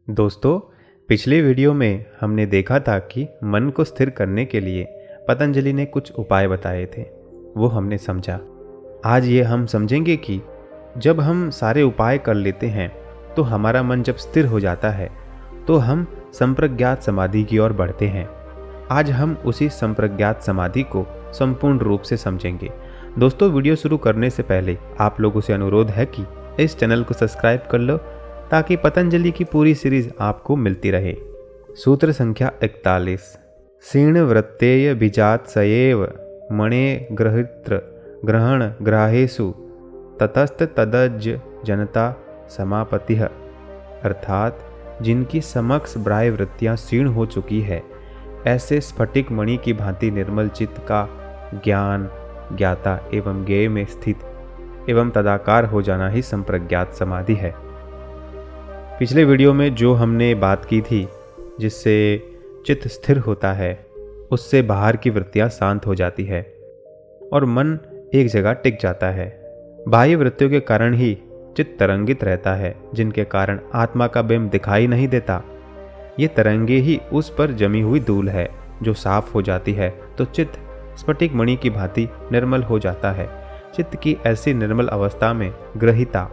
दोस्तों, पिछले वीडियो में हमने देखा था कि मन को स्थिर करने के लिए पतंजलि ने कुछ उपाय बताए थे। वो हमने समझा। आज ये हम समझेंगे कि जब हम सारे उपाय कर लेते हैं तो हमारा मन जब स्थिर हो जाता है तो हम संप्रज्ञात समाधि की ओर बढ़ते हैं। आज हम उसी संप्रज्ञात समाधि को संपूर्ण रूप से समझेंगे। दोस्तों, वीडियो शुरू करने से पहले आप लोगों से अनुरोध है कि इस चैनल को सब्सक्राइब कर लो ताकि पतंजलि की पूरी सीरीज आपको मिलती रहे। सूत्र संख्या 41। क्षीण वृत्तेय बीजात सएव मणे ग्रहित्र ग्रहण ग्राहेषु ततस्त तदज जनता समापतिः। अर्थात जिनकी समक्ष बाह्य वृत्तियां क्षीण हो चुकी है, ऐसे स्फटिक मणि की भांति निर्मल चित्त का ज्ञान, ज्ञाता एवं ज्ञेय में स्थित एवं तदाकार हो जाना ही संप्रज्ञात समाधि है। पिछले वीडियो में जो हमने बात की थी, जिससे चित्त स्थिर होता है, उससे बाहर की वृत्तियां शांत हो जाती है और मन एक जगह टिक जाता है। बाह्य वृत्तियों के कारण ही चित्त तरंगित रहता है, जिनके कारण आत्मा का बिंब दिखाई नहीं देता। ये तरंगे ही उस पर जमी हुई धूल है जो साफ हो जाती है तो चित्त स्फटिक मणि की भांति निर्मल हो जाता है। चित्त की ऐसी निर्मल अवस्था में ग्रहिता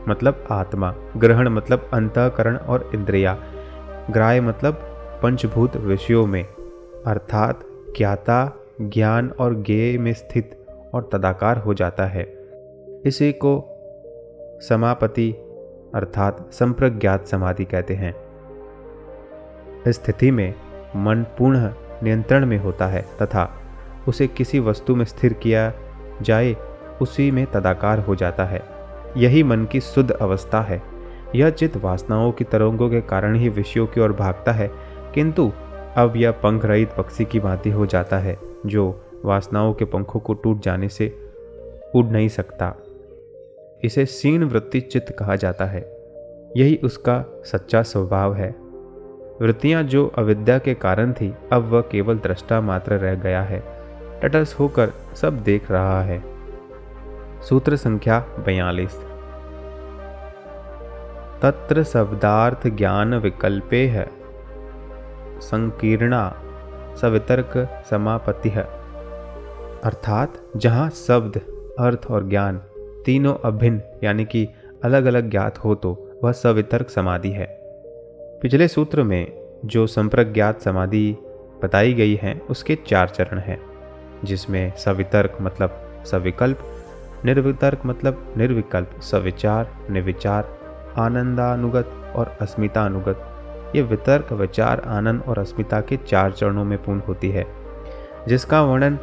मतलब आत्मा, ग्रहण मतलब अंतःकरण और इंद्रिया, ग्राह्य मतलब पंचभूत विषयों में, अर्थात ज्ञाता, ज्ञान और ज्ञेय में स्थित और तदाकार हो जाता है। इसी को समापति अर्थात संप्रज्ञात समाधि कहते हैं। इस स्थिति में मन पूर्ण नियंत्रण में होता है तथा उसे किसी वस्तु में स्थिर किया जाए उसी में तदाकार हो जाता है। यही मन की शुद्ध अवस्था है। यह चित्त वासनाओं की तरंगों के कारण ही विषयों की ओर भागता है, किंतु अब यह पंख रहित पक्षी की भांति हो जाता है जो वासनाओं के पंखों को टूट जाने से उड़ नहीं सकता। इसे क्षीण वृत्ति चित्त कहा जाता है। यही उसका सच्चा स्वभाव है। वृत्तियां जो अविद्या के कारण थी, अब वह केवल दृष्टा मात्र रह गया है, तटस्थ होकर सब देख रहा है। सूत्र संख्या 42। तत्र शब्दार्थ ज्ञान विकल्पे है संकीर्णा सवितर्क समापतिः। अर्थात जहाँ शब्द, अर्थ और ज्ञान तीनों अभिन्न यानी कि अलग अलग ज्ञात हो तो वह सवितर्क समाधि है। पिछले सूत्र में जो संप्रज्ञात समाधि बताई गई है उसके 4 चरण हैं, जिसमें सवितर्क मतलब सविकल्प, निर्वितर्क मतलब निर्विकल्प, सविचार, निर्विचार, आनंदानुगत और अस्मितानुगत। ये वितर्क, विचार, आनंद और अस्मिता के 4 चरणों में पूर्ण होती है, जिसका वर्णन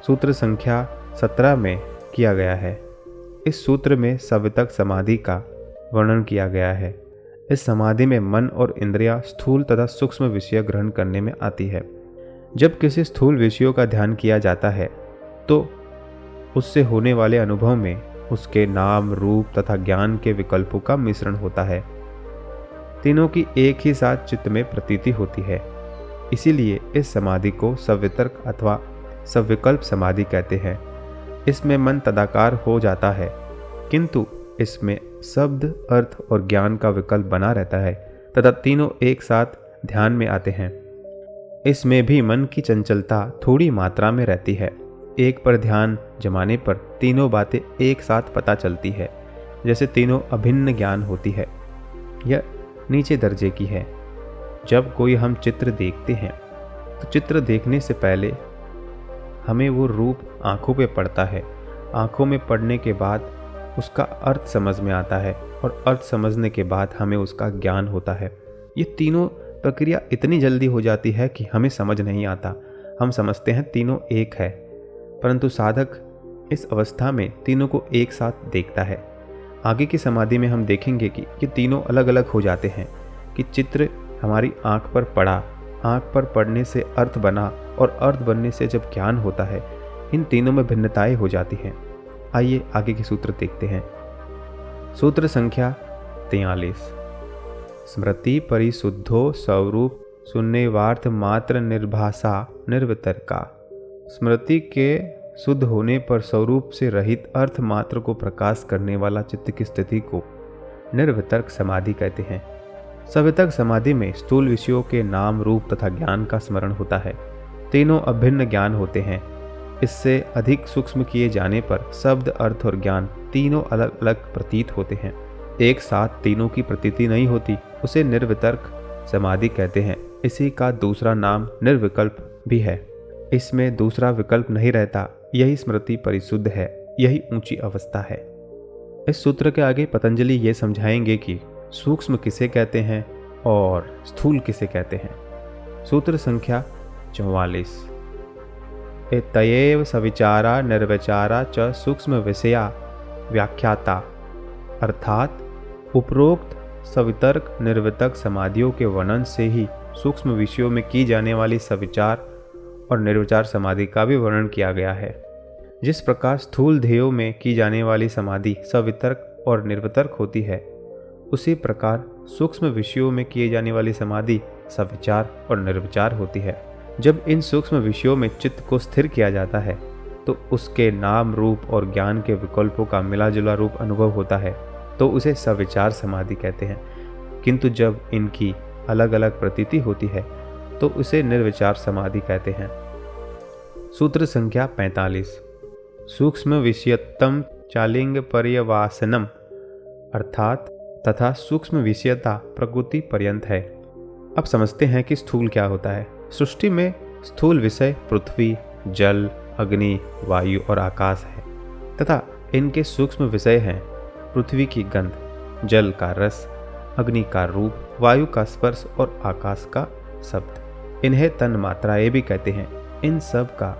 सूत्र संख्या 17 में किया गया है। इस सूत्र में सवितर्क समाधि का वर्णन किया गया है। इस समाधि में मन और इंद्रियां स्थूल तथा सूक्ष्म विषय ग्रहण करने में आती है। जब किसी स्थूल विषयों का ध्यान किया जाता है तो उससे होने वाले अनुभव में उसके नाम, रूप तथा ज्ञान के विकल्पों का मिश्रण होता है। तीनों की एक ही साथ चित्त में प्रतीति होती है। इसीलिए इस समाधि को सवितर्क अथवा सविकल्प समाधि कहते हैं। इसमें मन तदाकार हो जाता है, किंतु इसमें शब्द, अर्थ और ज्ञान का विकल्प बना रहता है तथा तीनों एक साथ ध्यान में आते हैं। इसमें भी मन की चंचलता थोड़ी मात्रा में रहती है। एक पर ध्यान जमाने पर तीनों बातें एक साथ पता चलती है, जैसे तीनों अभिन्न ज्ञान होती है। यह नीचे दर्जे की है। जब कोई हम चित्र देखते हैं तो चित्र देखने से पहले हमें वो रूप आंखों पे पड़ता है। आंखों में पड़ने के बाद उसका अर्थ समझ में आता है और अर्थ समझने के बाद हमें उसका ज्ञान होता है। ये तीनों प्रक्रिया इतनी जल्दी हो जाती है कि हमें समझ नहीं आता। हम समझते हैं तीनों एक है, परंतु साधक इस अवस्था में तीनों को एक साथ देखता है। आगे की समाधि में हम देखेंगे कि ये तीनों अलग अलग हो जाते हैं कि चित्र हमारी आंख पर पड़ा, आंख पर पड़ने से अर्थ बना और अर्थ बनने से जब ज्ञान होता है, इन तीनों में भिन्नताएं हो जाती हैं। आइए आगे के सूत्र देखते हैं। सूत्र संख्या 43। स्मृति परिशुद्धो स्वरूप शून्यवार्थ मात्र निर्भाषा निर्वितर्का। स्मृति के शुद्ध होने पर स्वरूप से रहित अर्थ मात्र को प्रकाश करने वाला चित्त की स्थिति को निर्वितर्क समाधि कहते हैं। सवितर्क समाधि में स्थूल विषयों के नाम, रूप तथा ज्ञान का स्मरण होता है। तीनों अभिन्न ज्ञान होते हैं। इससे अधिक सूक्ष्म किए जाने पर शब्द, अर्थ और ज्ञान तीनों अलग अलग प्रतीत होते हैं। एक साथ तीनों की प्रतीति नहीं होती, उसे निर्वितर्क समाधि कहते हैं। इसी का दूसरा नाम निर्विकल्प भी है। इसमें दूसरा विकल्प नहीं रहता। यही स्मृति परिशुद्ध है, यही ऊंची अवस्था है। इस सूत्र के आगे पतंजलि ये समझाएंगे कि सूक्ष्म किसे कहते हैं और स्थूल किसे कहते हैं। सूत्र संख्या 44। एतयेव सविचारा निर्विचारा च सूक्ष्म विषया व्याख्याता, अर्थात उपरोक्त सवितर्क निर्वितर्क समाधियों के वर्णन से ही सूक्ष्म विषयों में की जाने वाली सविचार और निर्विचार समाधि का भी वर्णन किया गया है। जिस प्रकार स्थूल ध्येयों में की जाने वाली समाधि सवितर्क और निर्वितर्क होती है, उसी प्रकार सूक्ष्म विषयों में किए जाने वाली समाधि सविचार और निर्विचार होती है। जब इन सूक्ष्म विषयों में चित्त को स्थिर किया जाता है तो उसके नाम, रूप और ज्ञान के विकल्पों का मिला जुला रूप अनुभव होता है, तो उसे सविचार समाधि कहते हैं। किंतु जब इनकी अलग अलग प्रतीति होती है तो उसे निर्विचार समाधि कहते हैं। सूत्र संख्या 45। सूक्ष्म विषयत्तम चालिंग पर्यवासनम, अर्थात तथा सूक्ष्म विषयता प्रकृति पर्यंत है। अब समझते हैं कि स्थूल क्या होता है। सृष्टि में स्थूल विषय पृथ्वी, जल, अग्नि, वायु और आकाश है तथा इनके सूक्ष्म विषय हैं पृथ्वी की गंध, जल का रस, अग्नि का रूप, वायु का स्पर्श और आकाश का शब्द। इन्हें तन मात्राएं भी कहते हैं। इन सब का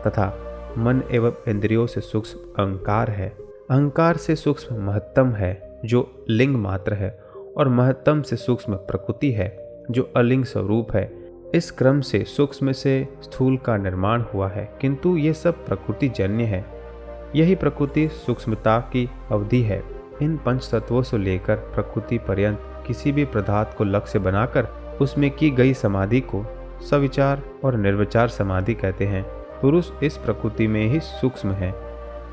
तथा मन एवं इंद्रियों से सूक्ष्म अहंकार है। अहंकार से सूक्ष्म महत्तम है जो लिंग मात्र है, और महत्तम से सूक्ष्म प्रकृति है जो अलिंग स्वरूप है। इस क्रम से सूक्ष्म से स्थूल का निर्माण हुआ है, किंतु ये सब प्रकृति जन्य है। यही प्रकृति सूक्ष्मता की अवधि है। इन पंच तत्वों से लेकर प्रकृति पर्यंत किसी भी पदार्थ को लक्ष्य बनाकर उसमें की गई समाधि को सविचार और निर्विचार समाधि कहते हैं। पुरुष इस प्रकृति में ही सूक्ष्म है।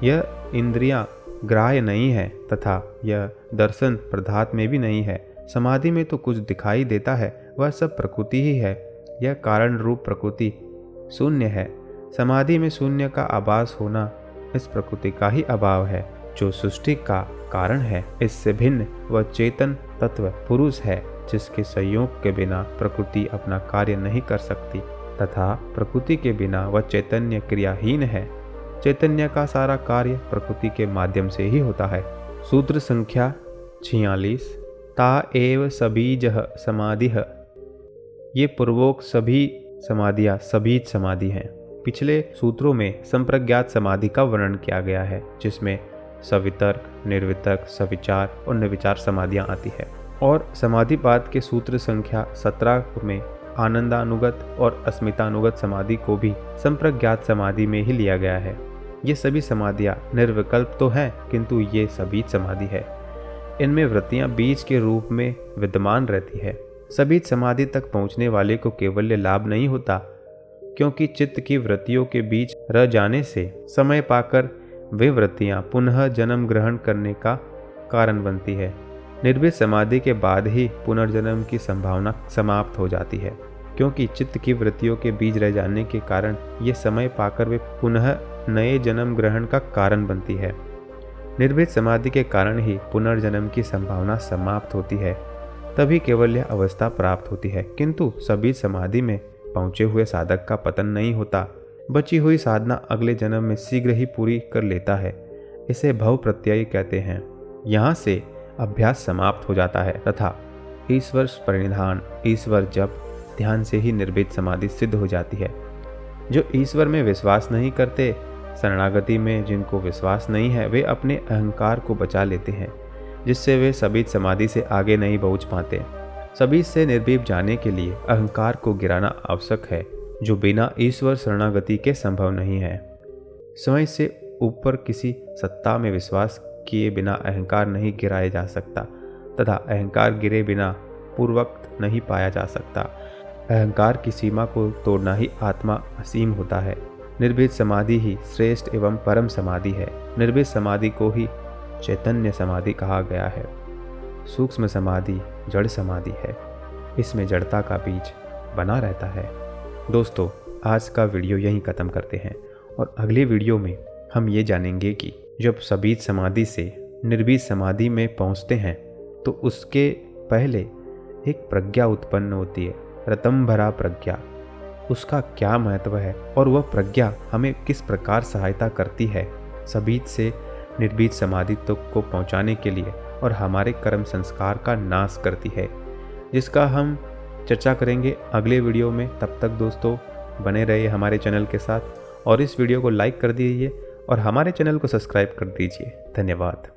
यह इंद्रियां ग्राह्य नहीं है तथा यह दर्शन पदार्थ में भी नहीं है। समाधि में तो कुछ दिखाई देता है, वह सब प्रकृति ही है। यह कारण रूप प्रकृति शून्य है। समाधि में शून्य का आभास होना इस प्रकृति का ही अभाव है जो सृष्टि का कारण है। इससे भिन्न वह चेतन तत्व पुरुष है जिसके संयोग के बिना प्रकृति अपना कार्य नहीं कर सकती तथा प्रकृति के बिना वह चैतन्य क्रियाहीन है। चैतन्य का सारा कार्य प्रकृति के माध्यम से ही होता है। सूत्र संख्या 46। ता एव सबीजः समाधिः। ये पूर्वोक्त सभी समाधियाँ सबीज समाधि हैं। पिछले सूत्रों में संप्रज्ञात समाधि का वर्णन किया गया है, जिसमें सवितर्क, निर्वितर्क, सविचार और निर्विचार समाधियाँ आती है। और समाधिपाद के सूत्र संख्या 17 में आनंदानुगत और अस्मितानुगत समाधि को भी संप्रज्ञात समाधि में ही लिया गया है। ये सभी समाधियाँ निर्विकल्प तो हैं, किंतु ये सबीज समाधि है। इनमें वृत्तियाँ बीज के रूप में विद्यमान रहती है। सबीज समाधि तक पहुँचने वाले को केवल लाभ नहीं होता, क्योंकि चित्त की वृत्तियों के बीच रह जाने से समय पाकर वे वृत्तियाँ पुनः जन्म ग्रहण करने का कारण बनती है। निर्भीत समाधि के बाद ही पुनर्जन्म की संभावना समाप्त हो जाती है, क्योंकि चित्त की वृत्तियों के बीच रह जाने के कारण ये समय पाकर वे पुनः नए जन्म ग्रहण का कारण बनती है। निर्भीत समाधि के कारण ही पुनर्जन्म की संभावना समाप्त होती है, तभी केवल यह अवस्था प्राप्त होती है। किंतु सभी समाधि में पहुँचे हुए साधक का पतन नहीं होता। बची हुई साधना अगले जन्म में शीघ्र ही पूरी कर लेता है। इसे भव प्रत्यय कहते हैं। यहाँ से अभ्यास समाप्त हो जाता है तथा ईश्वर परिनिधान, ईश्वर जप, ध्यान से ही निर्भीत समाधि सिद्ध हो जाती है। जो ईश्वर में विश्वास नहीं करते, शरणागति में जिनको विश्वास नहीं है, वे अपने अहंकार को बचा लेते हैं, जिससे वे सबीज समाधि से आगे नहीं पहुँच पाते। सबीज से निर्भीत जाने के लिए अहंकार को गिराना आवश्यक है, जो बिना ईश्वर शरणागति के संभव नहीं है। स्वयं से ऊपर किसी सत्ता में विश्वास किए बिना अहंकार नहीं गिराया जा सकता तथा अहंकार गिरे बिना पूर्वक्त नहीं पाया जा सकता। अहंकार की सीमा को तोड़ना ही आत्मा असीम होता है। निर्भीत समाधि ही श्रेष्ठ एवं परम समाधि है। निर्भीत समाधि को ही चैतन्य समाधि कहा गया है। सूक्ष्म समाधि जड़ समाधि है। इसमें जड़ता का बीज बना रहता है। दोस्तों, आज का वीडियो यहीं ख़त्म करते हैं और अगले वीडियो में हम ये जानेंगे कि जब सबीज समाधि से निर्बीज समाधि में पहुंचते हैं तो उसके पहले एक प्रज्ञा उत्पन्न होती है, रतंभरा प्रज्ञा। उसका क्या महत्व है और वह प्रज्ञा हमें किस प्रकार सहायता करती है सबीज से निर्बीज समाधि तक को पहुंचाने के लिए और हमारे कर्म संस्कार का नाश करती है, जिसका हम चर्चा करेंगे अगले वीडियो में। तब तक दोस्तों बने रहिए हमारे चैनल के साथ और इस वीडियो को लाइक कर दीजिए और हमारे चैनल को सब्सक्राइब कर दीजिए। धन्यवाद।